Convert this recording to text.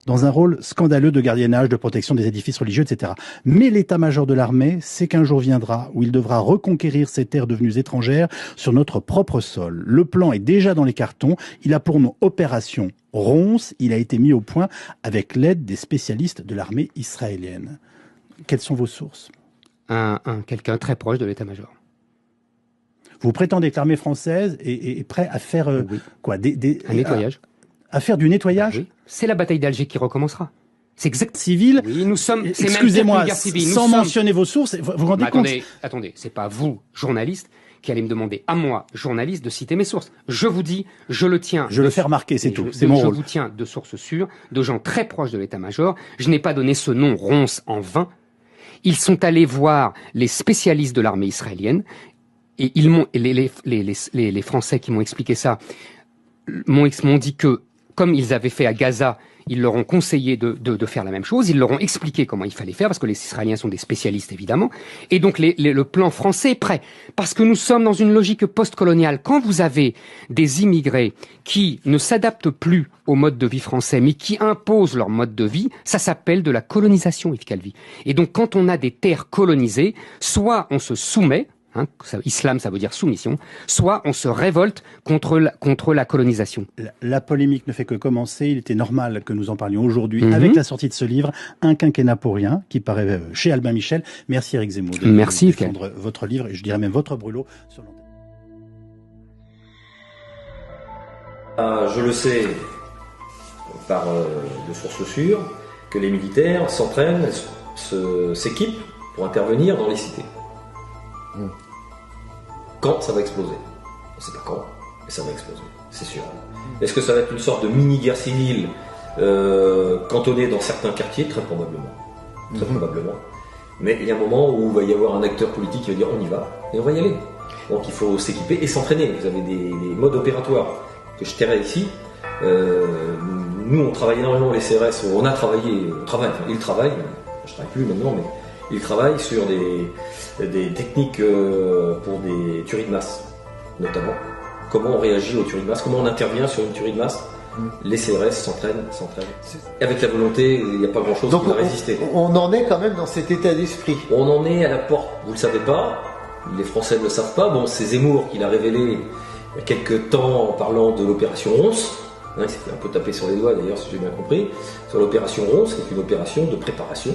dans un rôle scandaleux de gardiennage, de protection des édifices religieux, etc. Mais l'état-major de l'armée sait qu'un jour viendra où il devra reconquérir ces terres devenues étrangères sur notre propre sol. Le plan est déjà dans les cartons. Il a pour nom Opération Ronce. Il a été mis au point avec l'aide des spécialistes de l'armée israélienne. Quelles sont vos sources? Quelqu'un très proche de l'état-major. Vous prétendez que l'armée française est prête à faire oui. quoi un nettoyage. À faire du nettoyage? Oui. C'est la bataille d'Alger qui recommencera. C'est exact. Civil. Oui, nous sommes. Excusez-moi, sans mentionner vos sources, vous vous rendez compte? Attendez, c'est pas vous, journaliste, qui allez me demander à moi, journaliste, de citer mes sources. Je vous dis, je le tiens. Je le fais remarquer, c'est tout. C'est mon rôle. Je vous tiens de sources sûres, de gens très proches de l'état-major. Je n'ai pas donné ce nom Ronce en vain. Ils sont allés voir les spécialistes de l'armée israélienne et ils m'ont, les Français qui m'ont expliqué ça m'ont dit que, comme ils avaient fait à Gaza, ils leur ont conseillé de faire la même chose, ils leur ont expliqué comment il fallait faire, parce que les Israéliens sont des spécialistes évidemment, et donc le plan français est prêt, parce que nous sommes dans une logique post-coloniale. Quand vous avez des immigrés qui ne s'adaptent plus au mode de vie français, mais qui imposent leur mode de vie, ça s'appelle de la colonisation, Yves Calvi. Et donc quand on a des terres colonisées, soit on se soumet, islam, ça veut dire soumission, soit on se révolte contre la colonisation. La polémique ne fait que commencer. Il était normal que nous en parlions aujourd'hui avec la sortie de ce livre, Un quinquennat pour rien, qui paraît chez Albin Michel. Merci Éric Zemmour de défendre votre livre, et je dirais même votre brûlot sur l'antenne. Je le sais par de sources sûres que les militaires s'entraînent, s'équipent pour intervenir dans les cités. Quand ça va exploser? On ne sait pas quand, mais ça va exploser, c'est sûr. Est-ce que ça va être une sorte de mini-guerre civile cantonnée dans certains quartiers? Très probablement. Très probablement. Mais il y a un moment où il va y avoir un acteur politique qui va dire on y va, et on va y aller. Donc il faut s'équiper et s'entraîner. Vous avez des modes opératoires que je tairai ici. Nous, on travaille énormément, les CRS, on travaille, ils travaillent, je ne travaille plus maintenant, mais ils travaillent sur des techniques pour des tueries de masse, notamment. Comment on réagit aux tueries de masse, comment on intervient sur une tuerie de masse. Les CRS s'entraînent. Avec la volonté, il n'y a pas grand-chose qui va résister. On en est quand même dans cet état d'esprit. On en est à la porte, vous ne le savez pas, les Français ne le savent pas. Bon, c'est Zemmour qui l'a révélé il y a quelques temps en parlant de l'opération Ronce. Il s'était un peu tapé sur les doigts d'ailleurs, si j'ai bien compris. Sur l'opération Ronce, qui est une opération de préparation